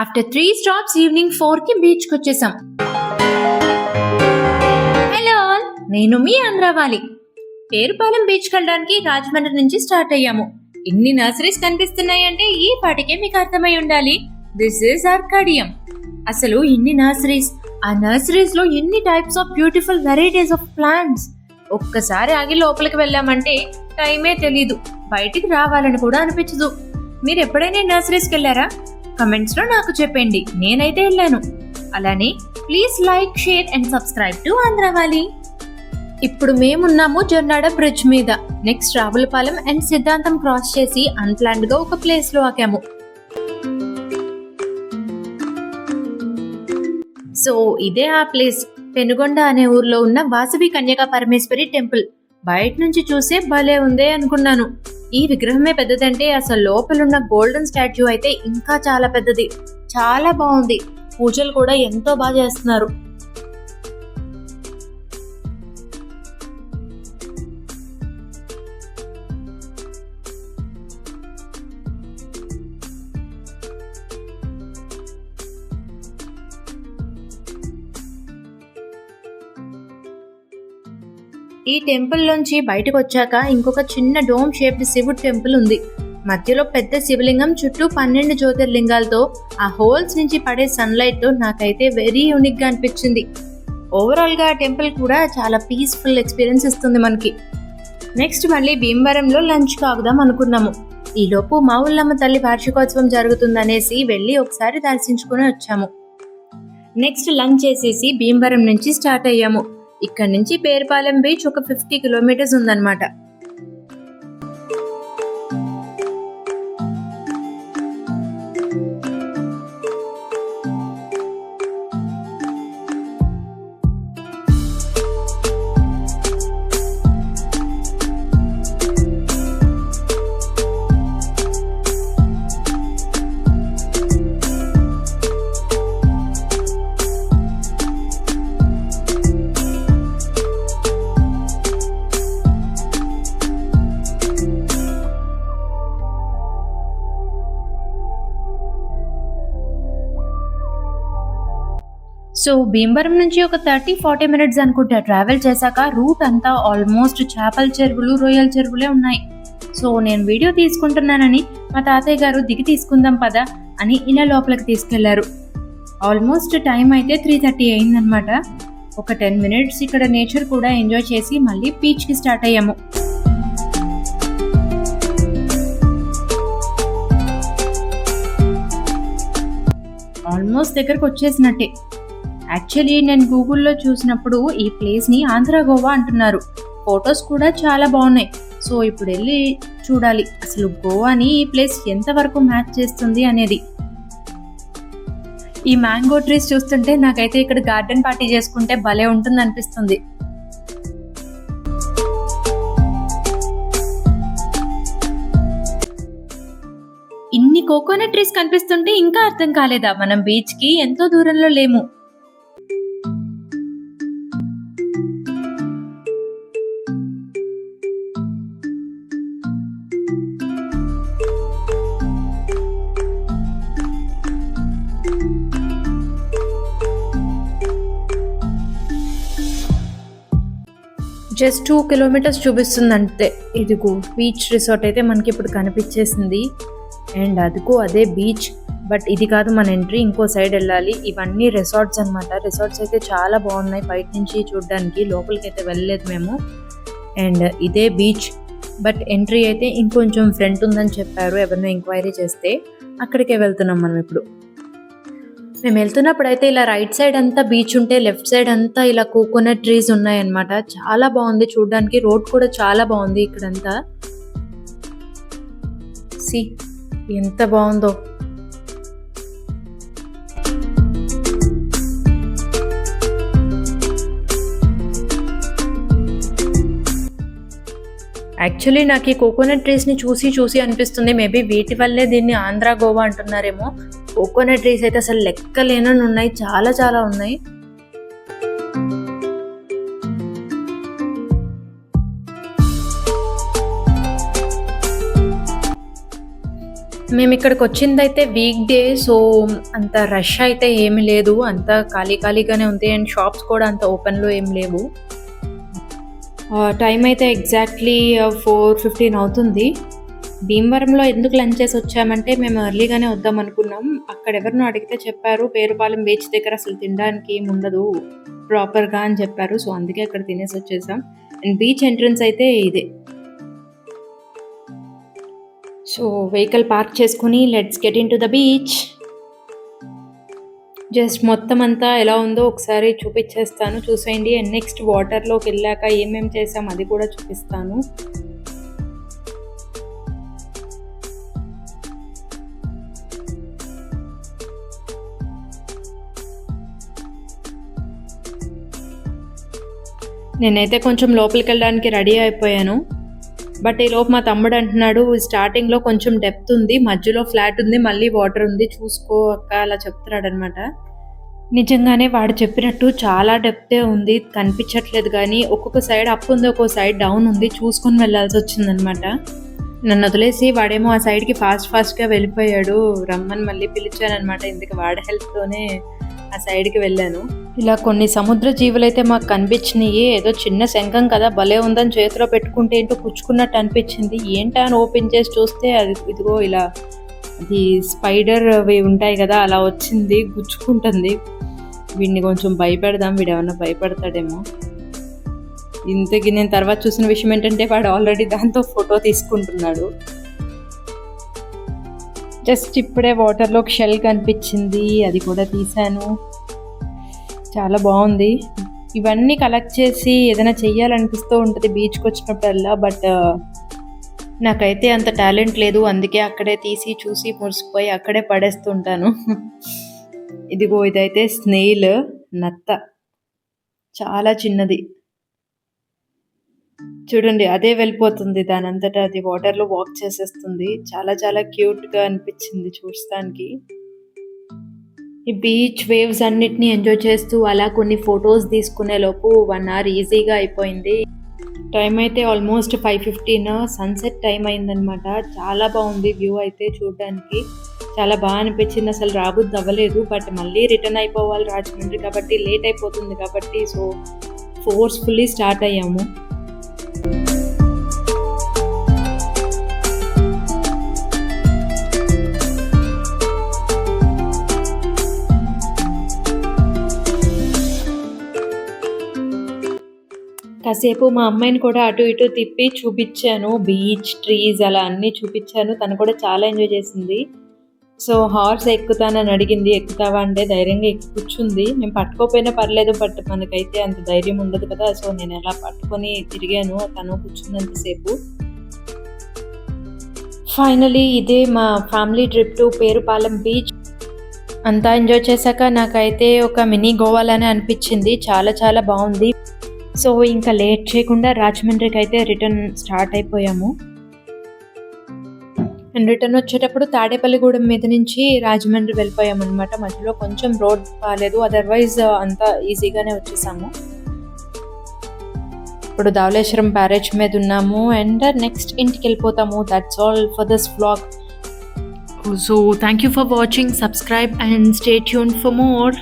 After 3 stops evening 4కి బీచ్కి వచ్చేసాం. హలో, నేను మీ ఆంధ్రావాలి. పేరుపాలెం బీచ్కి వెళ్ళడానికి రాజమండ్రి నుంచి స్టార్ట్ అయ్యాము. ఇన్ని నర్సరీస్ కనిపిస్తున్నాయంటే ఈ పాటికే మీకు అర్థమై ఉండాలి, దిస్ ఈజ్ ఆర్కాడియం. అసలు ఇన్ని నర్సరీస్, ఆ నర్సరీస్ లో ఎన్ని types of beautiful varieties of plants. ఒక్కసారి ఆగి లోపలికి వెళ్ళామంటే టైమే తెలీదు, బయటికి రావాలని కూడా అనిపించదు. మీరు ఎప్పుడైనా నర్సరీస్కి వెళ్ళారా? కమెంట్స్ లో నాకు చెప్పండి, నేనైతే వెళ్ళాను. అలానే please like, share and subscribe to Andhrawali. ఇప్పుడు మేమున్నాము జొన్నాడ బ్రిడ్జ్ మీద. Next Ravulapalem and Siddhantam cross చేసి అన్ప్లాన్డ్ గా ఒక ప్లేస్ లో ఆగాము. సో ఇదే ఆ ప్లేస్, పెనుగొండ అనే ఊర్లో ఉన్న వాసవి కన్యకా పరమేశ్వరి టెంపుల్. బయట నుంచి చూసే భలే ఉందే అనుకున్నాను. ఈ విగ్రహమే పెద్దదంటే అసలు లోపలున్న గోల్డెన్ స్టాచ్యూ అయితే ఇంకా చాలా పెద్దది, చాలా బాగుంది. పూజలు కూడా ఎంతో బాగా చేస్తున్నారు. ఈ టెంపుల్ నుంచి బయటకు వచ్చాక ఇంకొక చిన్న డోమ్ షేప్డ్ శివుడు టెంపుల్ ఉంది. మధ్యలో పెద్ద శివలింగం, చుట్టూ 12 జ్యోతిర్లింగాలతో ఆ హోల్స్ నుంచి పడే సన్లైట్ తో నాకైతే వెరీ యూనిక్ గా అనిపించింది. ఓవరాల్ గా టెంపుల్ కూడా చాలా పీస్ఫుల్ ఎక్స్పీరియన్స్ ఇస్తుంది మనకి. నెక్స్ట్ మళ్ళీ భీమవరంలో లంచ్ కాగుదాం అనుకున్నాము. ఈలోపు మా ఊళ్ళమ్మ తల్లి వార్షికోత్సవం జరుగుతుందనేసి వెళ్ళి ఒకసారి దర్శించుకుని వచ్చాము. నెక్స్ట్ లంచ్ చేసేసి భీమవరం నుంచి స్టార్ట్ అయ్యాము. ఇక్కడ నుంచి పేరుపాలెం బీచ్ ఒక 50 కిలోమీటర్స్ ఉందన్నమాట. సో భీమవరం నుంచి ఒక 30-40 మినిట్స్ అనుకుంటా ట్రావెల్ చేశాక రూట్ అంతా ఆల్మోస్ట్ చేపల చెరువులు, రొయ్యల చెరువులే ఉన్నాయి. సో నేను వీడియో తీసుకుంటున్నానని మా తాతయ్య గారు దిగి తీసుకుందాం పదా అని ఇలా లోపలికి తీసుకెళ్లారు. ఆల్మోస్ట్ టైం అయితే 3:30 అయిందనమాట. ఒక 10 మినిట్స్ ఇక్కడ నేచర్ కూడా ఎంజాయ్ చేసి మళ్ళీ బీచ్కి స్టార్ట్ అయ్యాము. ఆల్మోస్ట్ దగ్గరకు వచ్చేసినట్టే. యాక్చువల్లీ నేను గూగుల్లో చూసినప్పుడు ఈ ప్లేస్ని ఆంధ్ర గోవా అంటున్నారు. ఫొటోస్ కూడా చాలా బాగున్నాయి. సో ఇప్పుడు వెళ్ళి చూడాలి అసలు గోవాని ఈ ప్లేస్ ఎంతవరకు మ్యాచ్ చేస్తుంది అనేది. ఈ మ్యాంగో ట్రీస్ చూస్తుంటే నాకైతే ఇక్కడ గార్డెన్ పార్టీ చేసుకుంటే భలే ఉంటుంది అనిపిస్తుంది. ఇన్ని కోకోనట్ ట్రీస్ కనిపిస్తుంటే ఇంకా అర్థం కాలేదా మనం బీచ్కి ఎంతో దూరంలో లేము. జస్ట్ 2 కిలోమీటర్స్ చూపిస్తుంది అంతే. ఇదిగో బీచ్ రిసార్ట్ అయితే మనకి ఇప్పుడు కనిపించేసింది. అండ్ అదిగో అదే బీచ్, బట్ ఇది కాదు మన ఎంట్రీ, ఇంకో సైడ్ వెళ్ళాలి. ఇవన్నీ రిసార్ట్స్ అనమాట. రిసార్ట్స్ అయితే చాలా బాగున్నాయి బయట నుంచి చూడడానికి, లోపలికి అయితే వెళ్ళలేదు మేము. అండ్ ఇదే బీచ్, బట్ ఎంట్రీ అయితే ఇంకొంచెం ఫ్రంట్ ఉందని చెప్పారు ఎవరినో ఎంక్వైరీ చేస్తే. అక్కడికే వెళ్తున్నాం మనం ఇప్పుడు. మేము వెళ్తున్నప్పుడు అయితే ఇలా రైట్ సైడ్ అంతా బీచ్ ఉంటే లెఫ్ట్ సైడ్ అంతా ఇలా కోకోనట్ ట్రీస్ ఉన్నాయన్నమాట. చాలా బాగుంది చూడడానికి. రోడ్ కూడా చాలా బాగుంది ఇక్కడంతా. సి ఎంత బాగుందో. యాక్చువల్లీ నాకు ఈ కోకోనట్ ట్రీస్ని చూసి అనిపిస్తుంది మేబీ వీటి వల్లే దీన్ని ఆంధ్ర గోవా అంటున్నారేమో. కోకోనట్ ట్రీస్ అయితే అసలు లెక్కలేనని ఉన్నాయి, చాలా ఉన్నాయి. మేము ఇక్కడికి వచ్చిందైతే వీక్ డే, సో అంత రష్ అయితే ఏమీ లేదు, అంత ఖాళీగానే ఉంది అండ్ షాప్స్ కూడా అంత ఓపెన్లో ఏం లేవు. టైం అయితే ఎగ్జాక్ట్లీ 4:15 అవుతుంది. భీమవరంలో ఎందుకు లంచ్ చేసి వచ్చామంటే మేము ఎర్లీగానే వద్దాం అనుకున్నాం. అక్కడ ఎవరినో అడిగితే చెప్పారు పేరుపాలెం బీచ్ దగ్గర అసలు తినడానికి ఏమి ఉండదు ప్రాపర్గా అని చెప్పారు. సో అందుకే అక్కడ తినేసి వచ్చేసాం. అండ్ బీచ్ ఎంట్రన్స్ అయితే ఇదే. సో వెహికల్ పార్క్ చేసుకుని let's get in to the beach. Just మొత్తం అంతా ఎలా ఉందో ఒకసారి చూపించేస్తాను, చూసేయండి. అండ్ నెక్స్ట్ వాటర్లోకి వెళ్ళాక ఏమేమి చేసాం అది కూడా చూపిస్తాను. నేనైతే కొంచెం లోపలికి వెళ్ళడానికి రెడీ అయిపోయాను. బట్ ఈలోపు మా తమ్ముడు అంటున్నాడు స్టార్టింగ్లో కొంచెం డెప్త్ ఉంది, మధ్యలో ఫ్లాట్ ఉంది, మళ్ళీ వాటర్ ఉంది, చూసుకో అక్క అలా చెప్తున్నాడు అనమాట. నిజంగానే వాడు చెప్పినట్టు చాలా డెప్తే ఉంది, కనిపించట్లేదు. కానీ ఒక్కొక్క సైడ్ అప్ ఉంది, ఒక్కొక్క సైడ్ డౌన్ ఉంది, చూసుకొని వెళ్ళాల్సి వచ్చిందనమాట. నన్ను వదిలేసి వాడేమో ఆ సైడ్కి ఫాస్ట్గా వెళ్ళిపోయాడు. రమ్మని మళ్ళీ పిలిచానమాట. ఇందుకు వాడి హెల్ప్తోనే ఆ సైడ్కి వెళ్ళాను. ఇలా కొన్ని సముద్ర జీవులైతే మాకు కనిపించినాయి. ఏదో చిన్న శంఖం కదా, భలే ఉందని చేతిలో పెట్టుకుంటే ఏంటో పుచ్చుకున్నట్టు అనిపించింది. ఏంటా అని ఓపెన్ చేసి చూస్తే అది ఇదిగో ఇలా అది స్పైడర్ అవి ఉంటాయి కదా, అలా వచ్చింది, గుచ్చుకుంటుంది. వీడిని కొంచెం భయపెడదాం, వీడు ఏమన్నా భయపడతాడేమో. ఇంతకీ నేను తర్వాత చూసిన విషయం ఏంటంటే వాడు ఆల్రెడీ దాంతో ఫోటో తీసుకుంటున్నాడు. జస్ట్ ఇప్పుడే వాటర్లోకి షెల్ కనిపించింది, అది కూడా తీసాను. చాలా బాగుంది. ఇవన్నీ కలెక్ట్ చేసి ఏదైనా చెయ్యాలనిపిస్తూ ఉంటుంది బీచ్కి వచ్చినప్పుడల్లా. బట్ నాకైతే అంత టాలెంట్ లేదు, అందుకే అక్కడే తీసి చూసి మురిసిపోయి అక్కడే పడేస్తుంటాను. ఇదిగో ఇదైతే స్నేయిల్, నత్త, చాలా చిన్నది. చూడండి అదే వెళ్ళిపోతుంది, దాని అంతటా అది వాటర్లో వాక్ చేసేస్తుంది. చాలా చాలా క్యూట్గా అనిపించింది చూడటానికి. ఈ బీచ్ వేవ్స్ అన్నిటినీ ఎంజాయ్ చేస్తూ అలా కొన్ని ఫొటోస్ తీసుకునే లోపు 1 hour ఈజీగా అయిపోయింది. టైం అయితే ఆల్మోస్ట్ 5:15, సన్సెట్ టైం అయిందనమాట. చాలా బాగుంది వ్యూ అయితే చూడడానికి, చాలా బాగా అనిపించింది. అసలు రాబుద్ది అవ్వలేదు, బట్ మళ్ళీ రిటర్న్ అయిపోవాలి రాజమండ్రి కాబట్టి, లేట్ అయిపోతుంది కాబట్టి సో ఫోర్స్ఫుల్లీ స్టార్ట్ అయ్యాము. కాసేపు మా అమ్మాయిని కూడా అటు ఇటు తిప్పి చూపించాను, బీచ్, ట్రీస్ అలా అన్నీ చూపించాను. తను కూడా చాలా ఎంజాయ్ చేసింది. సో హార్స్ ఎక్కుతానని అడిగింది, ఎక్కుతావా అంటే ధైర్యంగా ఎక్కి కూర్చుంది. మేము పట్టుకోపోయినా పర్లేదు, బట్ మనకైతే అంత ధైర్యం ఉండదు కదా, సో నేను ఎలా పట్టుకొని తిరిగాను, తను కూర్చున్నంతసేపు. ఫైనలీ ఇదే మా family trip to Perupalem beach. అంతా ఎంజాయ్ చేశాక నాకైతే ఒక మినీ గోవాలానే అనిపించింది, చాలా చాలా బాగుంది. సో ఇంకా లేట్ చేయకుండా రాజమండ్రికి అయితే రిటర్న్ స్టార్ట్ అయిపోయాము. అండ్ రిటర్న్ వచ్చేటప్పుడు తాడేపల్లిగూడెం మీద నుంచి రాజమండ్రి వెళ్ళిపోయాము అనమాట. మధ్యలో కొంచెం రోడ్ బాగాలేదు, అదర్వైజ్ అంతా ఈజీగానే వచ్చేసాము. ఇప్పుడు ధవళేశ్వరం బ్యారేజ్ మీద ఉన్నాము అండ్ నెక్స్ట్ ఇంటికి వెళ్ళిపోతాము. That's all for this vlog. So thank you for watching, subscribe and stay tuned for more.